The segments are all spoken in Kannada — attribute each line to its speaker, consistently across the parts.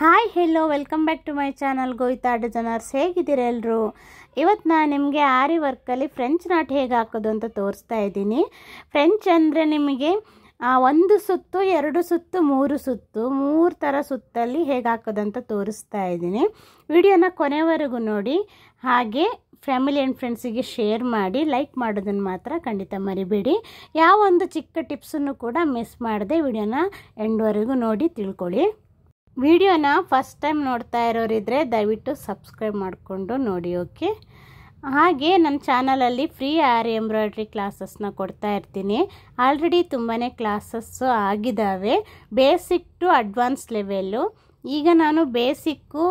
Speaker 1: Hi hello welcome back to my channel Govita designers. ಹೇಗಿದ್ದೀರಾ ಎಲ್ಲರೂ? ಇವತ್ತು ನಾನು ನಿಮಗೆ ಆರಿ ವರ್ಕಲ್ಲಿ ಫ್ರೆಂಚ್ ನಾಟ್ ಹೇಗೆ ಹಾಕೋದು ಅಂತ ತೋರಿಸ್ತಾ ಇದ್ದೀನಿ. ಫ್ರೆಂಚ್ ಅಂದರೆ ನಿಮಗೆ ಒಂದು ಸುತ್ತು, ಎರಡು ಸುತ್ತು, ಮೂರು ಸುತ್ತು, ಮೂರು ಥರ ಸುತ್ತಲ್ಲಿ ಹೇಗೆ ಹಾಕೋದು ಅಂತ ತೋರಿಸ್ತಾ ಇದ್ದೀನಿ. ವಿಡಿಯೋನ ಕೊನೆವರೆಗೂ ನೋಡಿ, ಹಾಗೆ ಫ್ಯಾಮಿಲಿ ಆ್ಯಂಡ್ ಫ್ರೆಂಡ್ಸಿಗೆ ಶೇರ್ ಮಾಡಿ, ಲೈಕ್ ಮಾಡೋದನ್ನು ಮಾತ್ರ ಖಂಡಿತ ಮರಿಬೇಡಿ. ಯಾವ ಒಂದು ಚಿಕ್ಕ ಟಿಪ್ಸನ್ನು ಕೂಡ ಮಿಸ್ ಮಾಡದೆ ವಿಡಿಯೋನ ಎಂಡ್ವರೆಗೂ ನೋಡಿ ತಿಳ್ಕೊಳ್ಳಿ. ವಿಡಿಯೋನ ಫಸ್ಟ್ ಟೈಮ್ ನೋಡ್ತಾ ಇರೋರಿದ್ರೆ ದಯವಿಟ್ಟು ಸಬ್ಸ್ಕ್ರೈಬ್ ಮಾಡಿಕೊಂಡು ನೋಡಿ, ಓಕೆ? ಹಾಗೆ ನನ್ನ ಚಾನಲಲ್ಲಿ ಫ್ರೀ ಆರಿ ಎಂಬ್ರಾಯ್ಡ್ರಿ ಕ್ಲಾಸಸ್ನ ಕೊಡ್ತಾ ಇರ್ತೀನಿ. ಆಲ್ರೆಡಿ ತುಂಬಾ ಕ್ಲಾಸಸ್ಸು ಆಗಿದ್ದಾವೆ, ಬೇಸಿಕ್ ಟು ಅಡ್ವಾನ್ಸ್ ಲೆವೆಲ್ಲು. ಈಗ ನಾನು ಬೇಸಿಕ್ಕು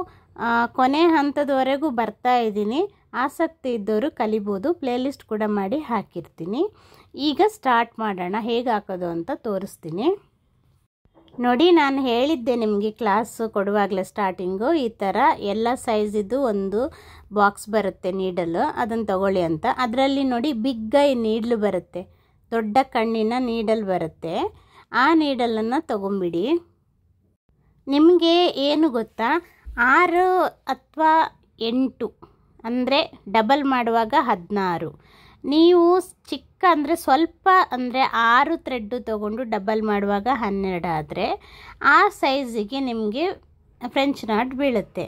Speaker 1: ಕೊನೆ ಹಂತದವರೆಗೂ ಬರ್ತಾ ಇದ್ದೀನಿ. ಆಸಕ್ತಿ ಇದ್ದವರು ಕಲಿಬೋದು, ಪ್ಲೇಲಿಸ್ಟ್ ಕೂಡ ಮಾಡಿ ಹಾಕಿರ್ತೀನಿ. ಈಗ ಸ್ಟಾರ್ಟ್ ಮಾಡೋಣ. ಹೇಗೆ ಹಾಕೋದು ಅಂತ ತೋರಿಸ್ತೀನಿ ನೋಡಿ. ನಾನು ಹೇಳಿದ್ದೆ ನಿಮಗೆ ಕ್ಲಾಸು ಕೊಡುವಾಗಲೇ ಸ್ಟಾರ್ಟಿಂಗು, ಈ ಥರ ಎಲ್ಲ ಸೈಜಿದ್ದು ಒಂದು ಬಾಕ್ಸ್ ಬರುತ್ತೆ ನೀಡಲು, ಅದನ್ನು ತಗೊಳ್ಳಿ ಅಂತ. ಅದರಲ್ಲಿ ನೋಡಿ ಬಿಗ್ ಐ ನೀಡ್ಲು ಬರುತ್ತೆ, ದೊಡ್ಡ ಕಣ್ಣಿನ ನೀಡಲ್ ಬರುತ್ತೆ. ಆ ನೀಡಲನ್ನು ತಗೊಂಬಿಡಿ. ನಿಮಗೆ ಏನು ಗೊತ್ತಾ, 6 ಅಥವಾ 8 ಅಂದರೆ ಡಬಲ್ ಮಾಡುವಾಗ 16. ನೀವು ಚಿಕ್ಕ ಅಂದರೆ ಸ್ವಲ್ಪ ಅಂದರೆ 6 ಥ್ರೆಡ್ಡು ತೊಗೊಂಡು ಡಬಲ್ ಮಾಡುವಾಗ 12 ಆದರೆ ಆ ಸೈಜಿಗೆ ನಿಮಗೆ ಫ್ರೆಂಚ್ ನಾಟ್ ಬೀಳುತ್ತೆ.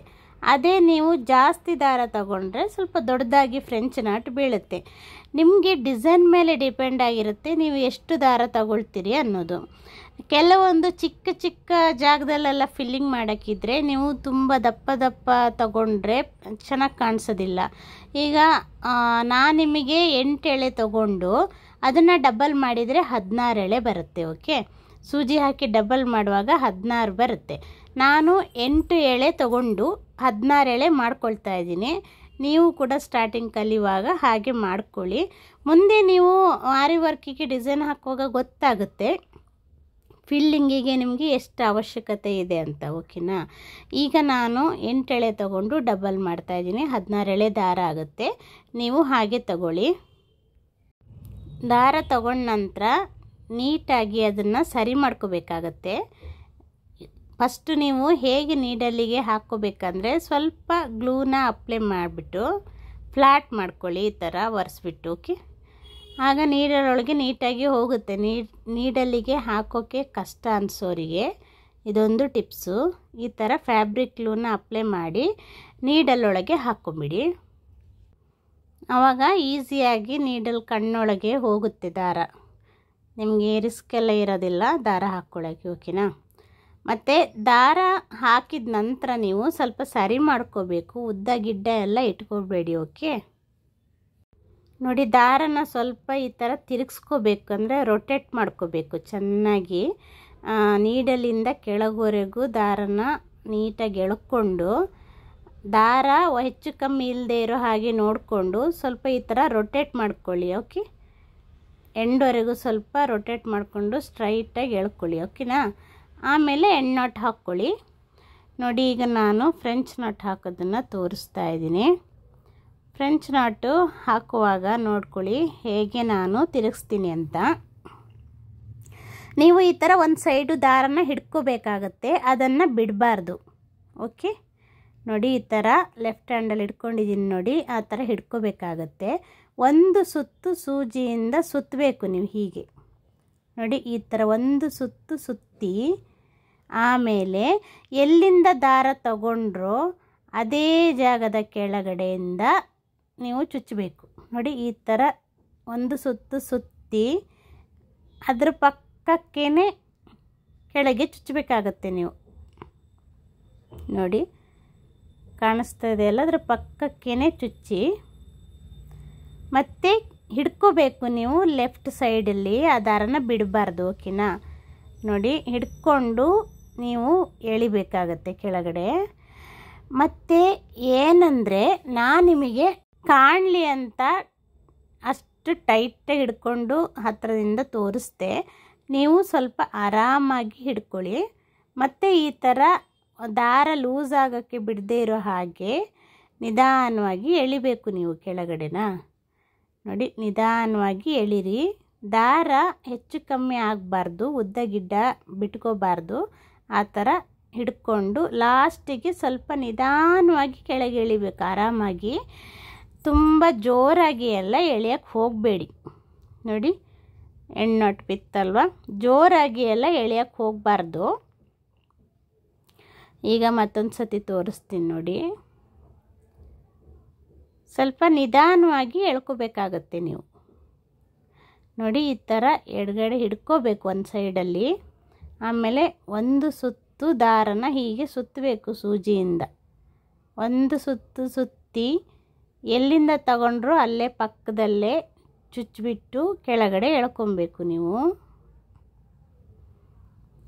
Speaker 1: ಅದೇ ನೀವು ಜಾಸ್ತಿ ದಾರ ತಗೊಂಡ್ರೆ ಸ್ವಲ್ಪ ದೊಡ್ಡದಾಗಿ ಫ್ರೆಂಚ್ ನಾಟ್ ಬೀಳುತ್ತೆ. ನಿಮಗೆ ಡಿಸೈನ್ ಮೇಲೆ ಡಿಪೆಂಡ್ ಆಗಿರುತ್ತೆ ನೀವು ಎಷ್ಟು ದಾರ ತಗೊಳ್ತೀರಿ ಅನ್ನೋದು. ಕೆಲವೊಂದು ಚಿಕ್ಕ ಚಿಕ್ಕ ಜಾಗದಲ್ಲೆಲ್ಲ ಫಿಲ್ಲಿಂಗ್ ಮಾಡೋಕ್ಕಿದ್ರೆ ನೀವು ತುಂಬ ದಪ್ಪ ದಪ್ಪ ತಗೊಂಡ್ರೆ ಚೆನ್ನಾಗಿ ಕಾಣಿಸೋದಿಲ್ಲ. ಈಗ ನಾನು ನಿಮಗೆ 8 ಎಳೆ ತಗೊಂಡು ಅದನ್ನು ಡಬಲ್ ಮಾಡಿದರೆ 16 ಎಳೆ ಬರುತ್ತೆ, ಓಕೆ? ಸೂಜಿ ಹಾಕಿ ಡಬಲ್ ಮಾಡುವಾಗ 16 ಬರುತ್ತೆ. ನಾನು 8 ಎಳೆ ತಗೊಂಡು 16 ಎಳೆ ಮಾಡ್ಕೊಳ್ತಾ ಇದ್ದೀನಿ. ನೀವು ಕೂಡ ಸ್ಟಾರ್ಟಿಂಗ್ ಕಲಿಯುವಾಗ ಹಾಗೆ ಮಾಡ್ಕೊಳ್ಳಿ. ಮುಂದೆ ನೀವು ಆರಿ ವರ್ಕಿಗೆ ಡಿಸೈನ್ ಹಾಕುವಾಗ ಗೊತ್ತಾಗುತ್ತೆ ಫಿಲ್ಲಿಂಗಿಗೆ ನಿಮಗೆ ಎಷ್ಟು ಅವಶ್ಯಕತೆ ಇದೆ ಅಂತ, ಓಕೆನಾ? ಈಗ ನಾನು 8 ಎಳೆ ತಗೊಂಡು ಡಬಲ್ ಮಾಡ್ತಾಯಿದ್ದೀನಿ, 16 ಎಳೆ ದಾರ ಆಗುತ್ತೆ. ನೀವು ಹಾಗೆ ತಗೊಳ್ಳಿ. ದಾರ ತಗೊಂಡ ನಂತರ ನೀಟಾಗಿ ಅದನ್ನು ಸರಿ ಮಾಡ್ಕೋಬೇಕಾಗತ್ತೆ. ಫಸ್ಟು ನೀವು ಹೇಗೆ ನೀಡಲ್ಲಿಗೆ ಹಾಕ್ಕೋಬೇಕಂದ್ರೆ ಸ್ವಲ್ಪ ಗ್ಲೂನ ಅಪ್ಲೈ ಮಾಡಿಬಿಟ್ಟು ಫ್ಲ್ಯಾಟ್ ಮಾಡ್ಕೊಳ್ಳಿ, ಈ ಥರ ಒರೆಸ್ಬಿಟ್ಟು, ಓಕೆ? ಆಗ ನೀಡಲೊಳಗೆ ನೀಟಾಗಿ ಹೋಗುತ್ತೆ. ನೀಡಲ್ಲಿಗೆ ಹಾಕೋಕ್ಕೆ ಕಷ್ಟ ಅನಿಸೋರಿಗೆ ಇದೊಂದು ಟಿಪ್ಸು. ಈ ಥರ ಫ್ಯಾಬ್ರಿಕ್ ಗ್ಲೂನ ಅಪ್ಲೈ ಮಾಡಿ ನೀಡಲೊಳಗೆ ಹಾಕ್ಕೊಂಬಿಡಿ. ಆವಾಗ ಈಸಿಯಾಗಿ ನೀಡಲ್ ಕಣ್ಣೊಳಗೆ ಹೋಗುತ್ತೆ ದಾರ. ನಿಮಗೆ ರಿಸ್ಕ್ ಎಲ್ಲ ಇರೋದಿಲ್ಲ ದಾರ ಹಾಕ್ಕೊಳ್ಳೋಕ್ಕೆ, ಓಕೆನಾ? ಮತ್ತು ದಾರ ಹಾಕಿದ ನಂತರ ನೀವು ಸ್ವಲ್ಪ ಸರಿ ಮಾಡ್ಕೋಬೇಕು, ಉದ್ದ ಗಿಡ್ಡ ಎಲ್ಲ ಇಟ್ಕೋಬೇಡಿ, ಓಕೆ? ನೋಡಿ, ದಾರನ ಸ್ವಲ್ಪ ಈ ಥರ ತಿರುಗಿಸ್ಕೋಬೇಕು, ಅಂದರೆ ರೊಟೇಟ್ ಮಾಡ್ಕೋಬೇಕು ಚೆನ್ನಾಗಿ. ನೀಡಲಿಂದ ಕೆಳಗವರೆಗೂ ದಾರನ ನೀಟಾಗಿ ಎಳ್ಕೊಂಡು, ದಾರ ಹೆಚ್ಚು ಕಮ್ಮಿ ಇಲ್ಲದೆ ಇರೋ ಹಾಗೆ ನೋಡಿಕೊಂಡು ಸ್ವಲ್ಪ ಈ ಥರ ರೊಟೇಟ್ ಮಾಡ್ಕೊಳ್ಳಿ, ಓಕೆ? ಎಂಡ್ವರೆಗೂ ಸ್ವಲ್ಪ ರೊಟೇಟ್ ಮಾಡಿಕೊಂಡು ಸ್ಟ್ರೈಟಾಗಿ ಎಳ್ಕೊಳ್ಳಿ, ಓಕೆನಾ? ಆಮೇಲೆ ಎಂಡ್ ನಾಟ್ ಹಾಕ್ಕೊಳ್ಳಿ. ನೋಡಿ, ಈಗ ನಾನು ಫ್ರೆಂಚ್ ನಾಟ್ ಹಾಕೋದನ್ನು ತೋರಿಸ್ತಾ ಇದ್ದೀನಿ. ಫ್ರೆಂಚ್ ನಾಟು ಹಾಕುವಾಗ ನೋಡ್ಕೊಳ್ಳಿ ಹೇಗೆ ನಾನು ತಿರುಗಿಸ್ತೀನಿ ಅಂತ. ನೀವು ಈ ಥರ ಒಂದು ಸೈಡು ದಾರನ ಹಿಡ್ಕೋಬೇಕಾಗತ್ತೆ, ಅದನ್ನು ಬಿಡಬಾರ್ದು, ಓಕೆ? ನೋಡಿ, ಈ ಥರ ಲೆಫ್ಟ್ ಹ್ಯಾಂಡಲ್ಲಿ ಹಿಡ್ಕೊಂಡಿದ್ದೀನಿ ನೋಡಿ, ಆ ಥರ ಹಿಡ್ಕೋಬೇಕಾಗತ್ತೆ. ಒಂದು ಸುತ್ತು ಸೂಜಿಯಿಂದ ಸುತ್ತಬೇಕು ನೀವು, ಹೀಗೆ ನೋಡಿ, ಈ ಥರ ಒಂದು ಸುತ್ತು ಸುತ್ತಿ ಆಮೇಲೆ ಎಲ್ಲಿಂದ ದಾರ ತಗೊಂಡ್ರೋ ಅದೇ ಜಾಗದ ಕೆಳಗಡೆಯಿಂದ ನೀವು ಚುಚ್ಚಬೇಕು. ನೋಡಿ, ಈ ಥರ ಒಂದು ಸುತ್ತು ಸುತ್ತಿ ಅದ್ರ ಪಕ್ಕಕ್ಕೇ ಕೆಳಗೆ ಚುಚ್ಚಬೇಕಾಗತ್ತೆ ನೀವು. ನೋಡಿ, ಕಾಣಿಸ್ತಾ ಇದೆಯಲ್ಲ, ಅದ್ರ ಪಕ್ಕಕ್ಕೇ ಚುಚ್ಚಿ ಮತ್ತೆ ಹಿಡ್ಕೋಬೇಕು ನೀವು ಲೆಫ್ಟ್ ಸೈಡಲ್ಲಿ. ಆ ದಾರನ ಬಿಡಬಾರ್ದು, ಓಕೆನಾ? ನೋಡಿ, ಹಿಡ್ಕೊಂಡು ನೀವು ಎಳಿಬೇಕಾಗತ್ತೆ ಕೆಳಗಡೆ. ಮತ್ತು ಏನಂದರೆ, ನಾನು ನಿಮಗೆ ಕಾಣಲಿ ಅಂತ ಅಷ್ಟು ಟೈಟಾಗಿ ಹಿಡ್ಕೊಂಡು ಹತ್ತಿರದಿಂದ ತೋರಿಸ್ದೆ. ನೀವು ಸ್ವಲ್ಪ ಆರಾಮಾಗಿ ಹಿಡ್ಕೊಳ್ಳಿ. ಮತ್ತು ಈ ಥರ ದಾರ ಲೂಸ್ ಆಗೋಕ್ಕೆ ಬಿಡದೇ ಇರೋ ಹಾಗೆ ನಿಧಾನವಾಗಿ ಎಳಿಬೇಕು ನೀವು ಕೆಳಗಡೆನ. ನೋಡಿ, ನಿಧಾನವಾಗಿ ಎಳಿರಿ. ದಾರ ಹೆಚ್ಚು ಕಮ್ಮಿ ಆಗಬಾರ್ದು, ಉದ್ದ ಗಿಡ್ಡ ಬಿಟ್ಕೋಬಾರ್ದು. ಆ ಥರ ಹಿಡ್ಕೊಂಡು ಲಾಸ್ಟಿಗೆ ಸ್ವಲ್ಪ ನಿಧಾನವಾಗಿ ಕೆಳಗೆ ಎಳಿಬೇಕು ಆರಾಮಾಗಿ. ತುಂಬ ಜೋರಾಗಿ ಎಲ್ಲ ಎಳೆಯೋಕ್ಕೆ ಹೋಗಬೇಡಿ. ನೋಡಿ ಎಣ್ಣೊಟ್ಟು ಬಿತ್ತಲ್ವ, ಜೋರಾಗಿ ಎಲ್ಲ ಎಳೆಯೋಕ್ಕೆ ಹೋಗಬಾರ್ದು. ಈಗ ಮತ್ತೊಂದು ಸತಿ ತೋರಿಸ್ತೀನಿ ನೋಡಿ. ಸ್ವಲ್ಪ ನಿಧಾನವಾಗಿ ಎಳ್ಕೋಬೇಕಾಗತ್ತೆ ನೀವು. ನೋಡಿ ಈ ಥರ ಎಡಗಡೆ ಹಿಡ್ಕೋಬೇಕು ಒಂದು ಸೈಡಲ್ಲಿ. ಆಮೇಲೆ ಒಂದು ಸುತ್ತು ದಾರನ ಹೀಗೆ ಸುತ್ತಬೇಕು ಸೂಜಿಯಿಂದ. ಒಂದು ಸುತ್ತು ಸುತ್ತಿ ಎಲ್ಲಿಂದ ತಗೊಂಡ್ರೂ ಅಲ್ಲೇ ಪಕ್ಕದಲ್ಲೇ ಚುಚ್ಚಿಬಿಟ್ಟು ಕೆಳಗಡೆ ಎಳ್ಕೊಬೇಕು ನೀವು.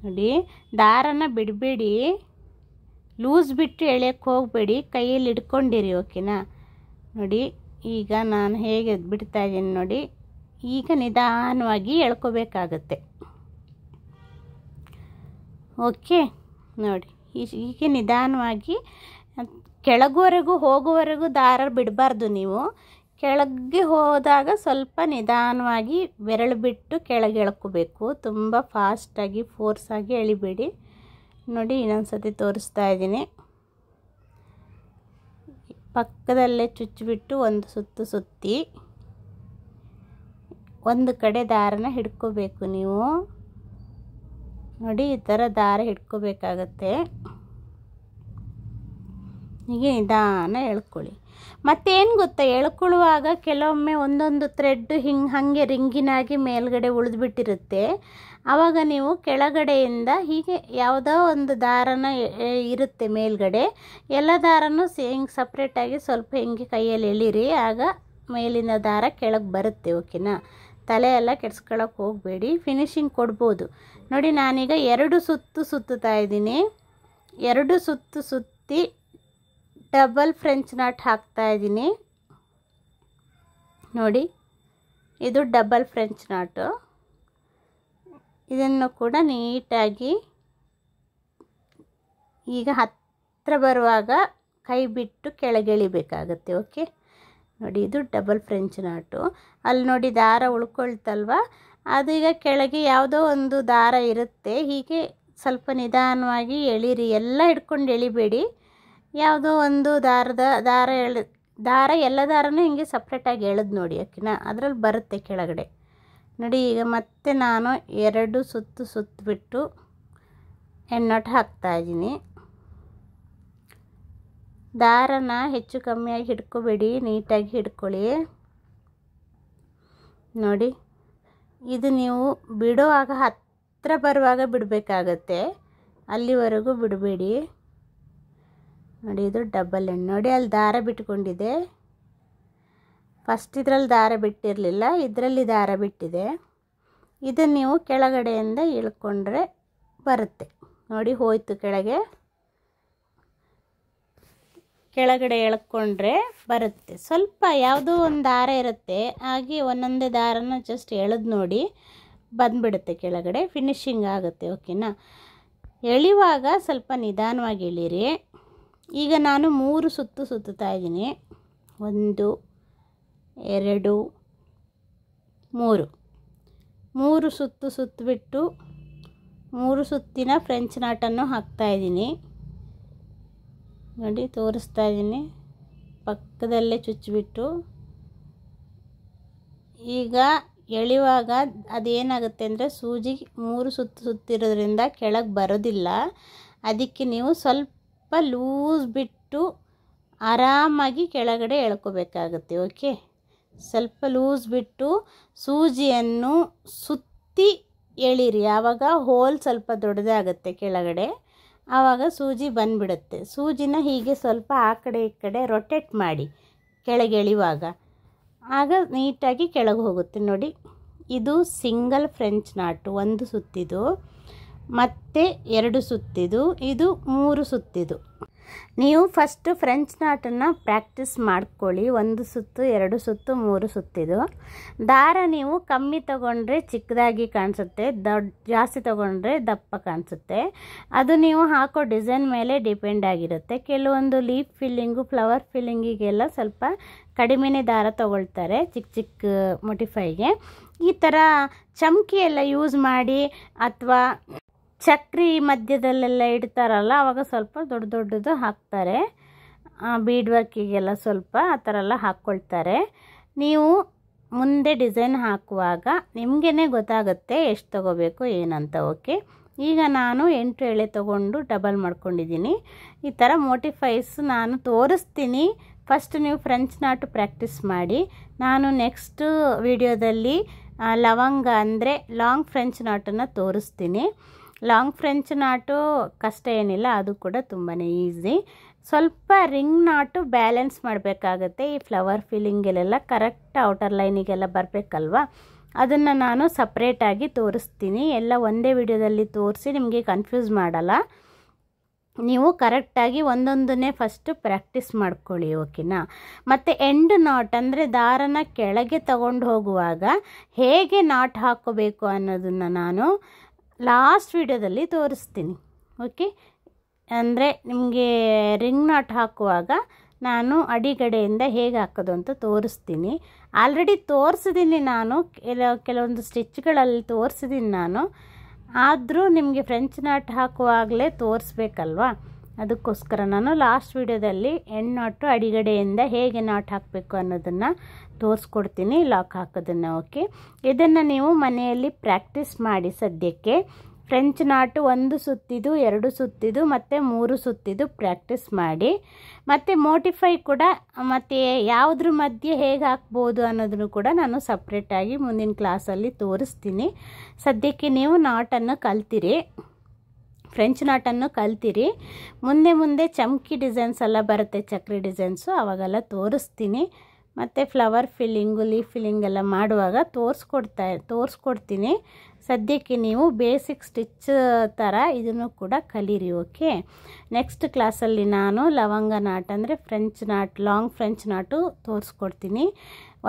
Speaker 1: ನೋಡಿ ದಾರನ ಬಿಡಬೇಡಿ, ಲೂಸ್ ಬಿಟ್ಟು ಎಳೆಯೋಕ್ಕೆ ಹೋಗಬೇಡಿ, ಕೈಯಲ್ಲಿ ಹಿಡ್ಕೊಂಡಿರಿ ಓಕೆನಾ. ನೋಡಿ ಈಗ ನಾನು ಹೇಗೆ ಬಿಡ್ತಾಯಿದ್ದೀನಿ ನೋಡಿ. ಈಗ ನಿಧಾನವಾಗಿ ಎಳ್ಕೋಬೇಕಾಗತ್ತೆ ಓಕೆ. ನೋಡಿ ಹೀಗೆ ನಿಧಾನವಾಗಿ ಕೆಳಗುವರೆಗೂ ಹೋಗುವವರೆಗೂ ದಾರ ಬಿಡಬಾರ್ದು ನೀವು. ಕೆಳಗೆ ಹೋದಾಗ ಸ್ವಲ್ಪ ನಿಧಾನವಾಗಿ ಬೆರಳು ಬಿಟ್ಟು ಕೆಳಗೆ ಎಳ್ಕೋಬೇಕು. ತುಂಬ ಫಾಸ್ಟಾಗಿ ಫೋರ್ಸಾಗಿ ಎಳಿಬೇಡಿ. ನೋಡಿ ಇನ್ನೊಂದು ಸತಿ ತೋರಿಸ್ತಾ ಇದ್ದೀನಿ. ಪಕ್ಕದಲ್ಲೇ ಚುಚ್ಚಿಬಿಟ್ಟು ಒಂದು ಸುತ್ತು ಸುತ್ತಿ ಒಂದು ಕಡೆ ದಾರನ ಹಿಡ್ಕೋಬೇಕು ನೀವು. ನೋಡಿ ಈ ಥರ ದಾರ ಹಿಡ್ಕೋಬೇಕಾಗತ್ತೆ. ಹೀಗೆ ನಿಧಾನ ಎಳ್ಕೊಳ್ಳಿ. ಮತ್ತೇನು ಗೊತ್ತಾ, ಎಳ್ಕೊಳ್ಳುವಾಗ ಕೆಲವೊಮ್ಮೆ ಒಂದೊಂದು ಥ್ರೆಡ್ ಹಾಗೆ ರಿಂಗಿನಾಗಿ ಮೇಲ್ಗಡೆ ಉಳಿದ್ಬಿಟ್ಟಿರುತ್ತೆ. ಆವಾಗ ನೀವು ಕೆಳಗಡೆಯಿಂದ ಹೀಗೆ ಯಾವುದೋ ಒಂದು ದಾರನ ಇರುತ್ತೆ ಮೇಲ್ಗಡೆ, ಎಲ್ಲ ದಾರನೂ ಹಿಂಗೆ ಸಪ್ರೇಟಾಗಿ ಸ್ವಲ್ಪ ಹಿಂಗೆ ಕೈಯಲ್ಲಿ ಎಳೀರಿ. ಆಗ ಮೇಲಿನ ದಾರ ಕೆಳಗೆ ಬರುತ್ತೆ ಓಕೆನಾ. ತಲೆ ಎಲ್ಲ ಕೆಡ್ಸ್ಕೊಳ್ಳೋಕೆ ಹೋಗಬೇಡಿ, ಫಿನಿಶಿಂಗ್ ಕೊಡ್ಬೋದು. ನೋಡಿ ನಾನೀಗ 2 ಸುತ್ತು ಸುತ್ತುತ್ತಾ ಇದ್ದೀನಿ. 2 ಸುತ್ತು ಸುತ್ತಿ ಡಬಲ್ ಫ್ರೆಂಚ್ ನಾಟ್ ಹಾಕ್ತಾ ಇದ್ದೀನಿ. ನೋಡಿ ಇದು ಡಬಲ್ ಫ್ರೆಂಚ್ ನಾಟು. ಇದನ್ನು ಕೂಡ ನೀಟಾಗಿ ಈಗ ಹತ್ತಿರ ಬರುವಾಗ ಕೈ ಬಿಟ್ಟು ಕೆಳಗೆಳಿಬೇಕಾಗತ್ತೆ ಓಕೆ. ನೋಡಿ ಇದು ಡಬಲ್ ಫ್ರೆಂಚ್ ನಾಟು. ಅಲ್ಲಿ ನೋಡಿ ದಾರ ಉಳ್ಕೊಳ್ತಲ್ವ, ಅದೀಗ ಕೆಳಗೆ ಯಾವುದೋ ಒಂದು ದಾರ ಇರುತ್ತೆ. ಹೀಗೆ ಸ್ವಲ್ಪ ನಿಧಾನವಾಗಿ ಎಳೀರಿ, ಎಲ್ಲ ಹಿಡ್ಕೊಂಡು ಎಳಿಬೇಡಿ. ಯಾವುದೋ ಒಂದು ದಾರ ಎಲ್ಲ ದಾರನೂ ಹಿಂಗೆ ಸಪ್ರೇಟಾಗಿ ಎಳೆದು ನೋಡಿ ಓಕೆನಾ, ಅದರಲ್ಲಿ ಬರುತ್ತೆ ಕೆಳಗಡೆ. ನೋಡಿ ಈಗ ಮತ್ತೆ ನಾನು 2 ಸುತ್ತು ಸುತ್ತಬಿಟ್ಟು ಹೆಣ್ಣೊಟ್ಟು ಹಾಕ್ತಾಯಿದ್ದೀನಿ. ದಾರನ ಹೆಚ್ಚು ಕಮ್ಮಿಯಾಗಿ ಹಿಡ್ಕೋಬೇಡಿ, ನೀಟಾಗಿ ಹಿಡ್ಕೊಳ್ಳಿ. ನೋಡಿ ಇದು ನೀವು ಬಿಡುವಾಗ ಹತ್ತಿರ ಬರುವಾಗ ಬಿಡಬೇಕಾಗತ್ತೆ, ಅಲ್ಲಿವರೆಗೂ ಬಿಡಬೇಡಿ. ನೋಡಿ ಇದು ಡಬಲ್ ಎಂಡ್. ನೋಡಿ ಅಲ್ಲಿ ದಾರ ಬಿಟ್ಕೊಂಡಿದೆ. ಫಸ್ಟ್ ಇದರಲ್ಲಿ ದಾರ ಬಿಟ್ಟಿರಲಿಲ್ಲ, ಇದರಲ್ಲಿ ದಾರ ಬಿಟ್ಟಿದೆ. ಇದನ್ನು ನೀವು ಕೆಳಗಡೆಯಿಂದ ಇಳ್ಕೊಂಡ್ರೆ ಬರುತ್ತೆ. ನೋಡಿ ಹೋಯ್ತು ಕೆಳಗಡೆ ಎಳ್ಕೊಂಡ್ರೆ ಬರುತ್ತೆ. ಸ್ವಲ್ಪ ಯಾವುದೋ ಒಂದು ದಾರ ಇರುತ್ತೆ, ಹಾಗೆ ಒಂದೊಂದೇ ದಾರನ ಜಸ್ಟ್ ಎಳೆದು ನೋಡಿ ಬಂದುಬಿಡುತ್ತೆ ಕೆಳಗಡೆ, ಫಿನಿಶಿಂಗ್ ಆಗುತ್ತೆ ಓಕೆನಾ. ಎಳೆಯುವಾಗ ಸ್ವಲ್ಪ ನಿಧಾನವಾಗಿ ಎಳೀರಿ. ಈಗ ನಾನು 3 ಸುತ್ತು ಸುತ್ತುತ್ತಾ ಇದ್ದೀನಿ. 1 2 3 3 ಸುತ್ತು ಸುತ್ತಬಿಟ್ಟು 3 ಸುತ್ತಿನ ಫ್ರೆಂಚ್ ನಾಟನ್ನು ಹಾಕ್ತಾಯಿದ್ದೀನಿ. ನೋಡಿ ತೋರಿಸ್ತಾ ಇದ್ದೀನಿ, ಪಕ್ಕದಲ್ಲೇ ಚುಚ್ಚಿಬಿಟ್ಟು. ಈಗ ಎಳೆಯುವಾಗ ಅದೇನಾಗುತ್ತೆ ಅಂದರೆ ಸೂಜಿ 3 ಸುತ್ತು ಸುತ್ತಿರೋದ್ರಿಂದ ಕೆಳಗೆ ಬರೋದಿಲ್ಲ. ಅದಕ್ಕೆ ನೀವು ಸ್ವಲ್ಪ ಲೂಸ್ ಬಿಟ್ಟು ಆರಾಮಾಗಿ ಕೆಳಗಡೆ ಎಳ್ಕೋಬೇಕಾಗುತ್ತೆ ಓಕೆ. ಸ್ವಲ್ಪ ಲೂಸ್ ಬಿಟ್ಟು ಸೂಜಿಯನ್ನು ಸುತ್ತಿ ಎಳೀರಿ. ಆವಾಗ ಹೋಲ್ ಸ್ವಲ್ಪ ದೊಡ್ಡದಾಗುತ್ತೆ ಕೆಳಗಡೆ, ಆವಾಗ ಸೂಜಿ ಬಂದುಬಿಡುತ್ತೆ. ಸೂಜಿನ ಹೀಗೆ ಸ್ವಲ್ಪ ಆ ಕಡೆ ಈ ಕಡೆ ರೊಟೇಟ್ ಮಾಡಿ ಕೆಳಗೆ ಎಳೆಯುವಾಗ, ಆಗ ನೀಟಾಗಿ ಕೆಳಗೆ ಹೋಗುತ್ತೆ. ನೋಡಿ ಇದು ಸಿಂಗಲ್ ಫ್ರೆಂಚ್ ನಾಟು, 1 ಸುತ್ತಿದು, ಮತ್ತು 2 ಸುತ್ತಿದು, ಇದು 3 ಸುತ್ತಿದು. ನೀವು ಫಸ್ಟು ಫ್ರೆಂಚ್ ನಾಟನ್ನು ಪ್ರಾಕ್ಟೀಸ್ ಮಾಡ್ಕೊಳ್ಳಿ. 1 ಸುತ್ತು 2 ಸುತ್ತು 3 ಸುತ್ತಿದು. ದಾರ ನೀವು ಕಮ್ಮಿ ತಗೊಂಡ್ರೆ ಚಿಕ್ಕದಾಗಿ ಕಾಣಿಸುತ್ತೆ, ಜಾಸ್ತಿ ತಗೊಂಡ್ರೆ ದಪ್ಪ ಕಾಣಿಸುತ್ತೆ. ಅದು ನೀವು ಹಾಕೋ ಡಿಸೈನ್ ಮೇಲೆ ಡಿಪೆಂಡ್ ಆಗಿರುತ್ತೆ. ಕೆಲವೊಂದು ಲೀಫ್ ಫಿಲ್ಲಿಂಗು, ಫ್ಲವರ್ ಫಿಲ್ಲಿಂಗಿಗೆಲ್ಲ ಸ್ವಲ್ಪ ಕಡಿಮೆನೇ ದಾರ ತಗೊಳ್ತಾರೆ ಚಿಕ್ಕ ಮೊಟಿಫೈಗೆ. ಈ ಥರ ಚಮಕಿ ಎಲ್ಲ ಯೂಸ್ ಮಾಡಿ ಅಥವಾ ಚಕ್ರಿ ಮಧ್ಯದಲ್ಲೆಲ್ಲ ಇಡ್ತಾರಲ್ಲ ಆವಾಗ ಸ್ವಲ್ಪ ದೊಡ್ಡ ದೊಡ್ಡದು ಹಾಕ್ತಾರೆ, ಬೀಡ್ ವರ್ಕಿಗೆಲ್ಲ ಸ್ವಲ್ಪ ಆ ಥರ ಎಲ್ಲ ಹಾಕ್ಕೊಳ್ತಾರೆ. ನೀವು ಮುಂದೆ ಡಿಸೈನ್ ಹಾಕುವಾಗ ನಿಮಗೇ ಗೊತ್ತಾಗುತ್ತೆ ಎಷ್ಟು ತೊಗೋಬೇಕು ಏನಂತ. ಓಕೆ, ಈಗ ನಾನು 8 ಎಳೆ ತೊಗೊಂಡು ಡಬಲ್ ಮಾಡ್ಕೊಂಡಿದ್ದೀನಿ. ಈ ಥರ ಮೋಟಿಫೈಸ್ ನಾನು ತೋರಿಸ್ತೀನಿ. ಫಸ್ಟ್ ನೀವು ಫ್ರೆಂಚ್ ನಾಟು ಪ್ರಾಕ್ಟೀಸ್ ಮಾಡಿ. ನಾನು ನೆಕ್ಸ್ಟ್ ವಿಡಿಯೋದಲ್ಲಿ ಲವಂಗ ಅಂದರೆ ಲಾಂಗ್ ಫ್ರೆಂಚ್ ನಾಟನ್ನು ತೋರಿಸ್ತೀನಿ. ಲಾಂಗ್ ಫ್ರೆಂಚ್ ನಾಟು ಕಷ್ಟ ಏನಿಲ್ಲ, ಅದು ಕೂಡ ತುಂಬಾ ಈಸಿ. ಸ್ವಲ್ಪ ರಿಂಗ್ ನಾಟು ಬ್ಯಾಲೆನ್ಸ್ ಮಾಡಬೇಕಾಗತ್ತೆ. ಈ ಫ್ಲವರ್ ಫಿಲ್ಲಿಂಗೆಲ್ಲ ಕರೆಕ್ಟ್ ಔಟರ್ ಲೈನಿಗೆಲ್ಲ ಬರಬೇಕಲ್ವ, ಅದನ್ನು ನಾನು ಸಪ್ರೇಟಾಗಿ ತೋರಿಸ್ತೀನಿ. ಎಲ್ಲ ಒಂದೇ ವಿಡಿಯೋದಲ್ಲಿ ತೋರಿಸಿ ನಿಮಗೆ ಕನ್ಫ್ಯೂಸ್ ಮಾಡಲ್ಲ. ನೀವು ಕರೆಕ್ಟಾಗಿ ಒಂದೊಂದನ್ನೇ ಫಸ್ಟು ಪ್ರಾಕ್ಟೀಸ್ ಮಾಡ್ಕೊಳ್ಳಿ. ಓಕೆನಾ? ಮತ್ತು ಎಂಡ್ ನಾಟ್ ಅಂದರೆ ದಾರನ ಕೆಳಗೆ ತಗೊಂಡು ಹೋಗುವಾಗ ಹೇಗೆ ನಾಟ್ ಹಾಕ್ಕೋಬೇಕು ಅನ್ನೋದನ್ನು ನಾನು ಲಾಸ್ಟ್ ವಿಡಿಯೋದಲ್ಲಿ ತೋರಿಸ್ತೀನಿ. ಓಕೆ, ಅಂದರೆ ನಿಮಗೆ ರಿಂಗ್ ನಾಟ್ ಹಾಕುವಾಗ ನಾನು ಅಡಿಗಡೆಯಿಂದ ಹೇಗೆ ಹಾಕೋದು ಅಂತ ತೋರಿಸ್ತೀನಿ. ಆಲ್ರೆಡಿ ತೋರಿಸಿದ್ದೀನಿ ನಾನು, ಕೆಲವೊಂದು ಸ್ಟಿಚ್ಗಳಲ್ಲಿ ತೋರಿಸಿದ್ದೀನಿ ನಾನು. ಆದರೂ ನಿಮಗೆ ಫ್ರೆಂಚ್ ನಾಟ್ ಹಾಕುವಾಗಲೇ ತೋರಿಸ್ಬೇಕಲ್ವ, ಅದಕ್ಕೋಸ್ಕರ ನಾನು ಲಾಸ್ಟ್ ವಿಡಿಯೋದಲ್ಲಿ ಎಂಡ್ ನಾಟು ಅಡಿಗಡೆಯಿಂದ ಹೇಗೆ ನಾಟ್ ಹಾಕಬೇಕು ಅನ್ನೋದನ್ನು ತೋರಿಸ್ಕೊಡ್ತೀನಿ, ಲಾಕ್ ಹಾಕೋದನ್ನು. ಓಕೆ, ಇದನ್ನು ನೀವು ಮನೆಯಲ್ಲಿ ಪ್ರಾಕ್ಟೀಸ್ ಮಾಡಿ. ಸದ್ಯಕ್ಕೆ ಫ್ರೆಂಚ್ ನಾಟು 1 ಸುತ್ತಿದು, 2 ಸುತ್ತಿದು ಮತ್ತು 3 ಸುತ್ತಿದು ಪ್ರಾಕ್ಟೀಸ್ ಮಾಡಿ. ಮತ್ತು ಮೋಟಿಫೈ ಕೂಡ ಮತ್ತು ಯಾವುದ್ರ ಮಧ್ಯೆ ಹೇಗೆ ಹಾಕ್ಬೋದು ಅನ್ನೋದನ್ನು ಕೂಡ ನಾನು ಸಪ್ರೇಟಾಗಿ ಮುಂದಿನ ಕ್ಲಾಸಲ್ಲಿ ತೋರಿಸ್ತೀನಿ. ಸದ್ಯಕ್ಕೆ ನೀವು ನಾಟನ್ನು ಕಲ್ತಿರಿ, ಫ್ರೆಂಚ್ ನಾಟನ್ನು ಕಲ್ತಿರಿ. ಮುಂದೆ ಚಮ್ಕಿ ಡಿಸೈನ್ಸ್ ಎಲ್ಲ ಬರುತ್ತೆ, ಚಕ್ರಿ ಡಿಸೈನ್ಸು, ಅವಾಗೆಲ್ಲ ತೋರಿಸ್ತೀನಿ. ಮತ್ತು ಫ್ಲವರ್ ಫಿಲ್ಲಿಂಗು, ಲೀಫ್ ಫಿಲ್ಲಿಂಗ್ ಎಲ್ಲ ಮಾಡುವಾಗ ತೋರಿಸ್ಕೊಡ್ತೀನಿ. ಸದ್ಯಕ್ಕೆ ನೀವು ಬೇಸಿಕ್ ಸ್ಟಿಚ್ ಥರ ಇದನ್ನು ಕೂಡ ಕಲೀರಿ. ಓಕೆ, ನೆಕ್ಸ್ಟ್ ಕ್ಲಾಸಲ್ಲಿ ನಾನು ಲವಂಗ ನಾಟ್ ಅಂದರೆ ಫ್ರೆಂಚ್ ನಾಟ್, ಲಾಂಗ್ ಫ್ರೆಂಚ್ ನಾಟು ತೋರಿಸ್ಕೊಡ್ತೀನಿ.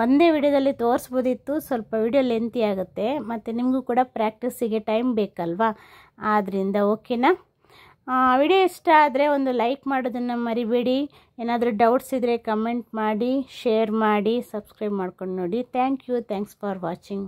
Speaker 1: ಒಂದೇ ವಿಡಿಯೋದಲ್ಲಿ ತೋರಿಸ್ಬೋದಿತ್ತು, ಸ್ವಲ್ಪ ವಿಡಿಯೋ ಲೆಂತಿ ಆಗುತ್ತೆ, ಮತ್ತು ನಿಮಗೂ ಕೂಡ ಪ್ರಾಕ್ಟೀಸಿಗೆ ಟೈಮ್ ಬೇಕಲ್ವಾ, ಆದ್ದರಿಂದ. ಓಕೆನಾ? ವಿಡಿಯೋ ಇಷ್ಟ ಆದರೆ ಒಂದು ಲೈಕ್ ಮಾಡೋದನ್ನು ಮರಿಬೇಡಿ. ಏನಾದರೂ ಡೌಟ್ಸ್ ಇದ್ದರೆ ಕಮೆಂಟ್ ಮಾಡಿ, ಶೇರ್ ಮಾಡಿ, ಸಬ್ಸ್ಕ್ರೈಬ್ ಮಾಡ್ಕೊಂಡು ನೋಡಿ. Thanks for watching.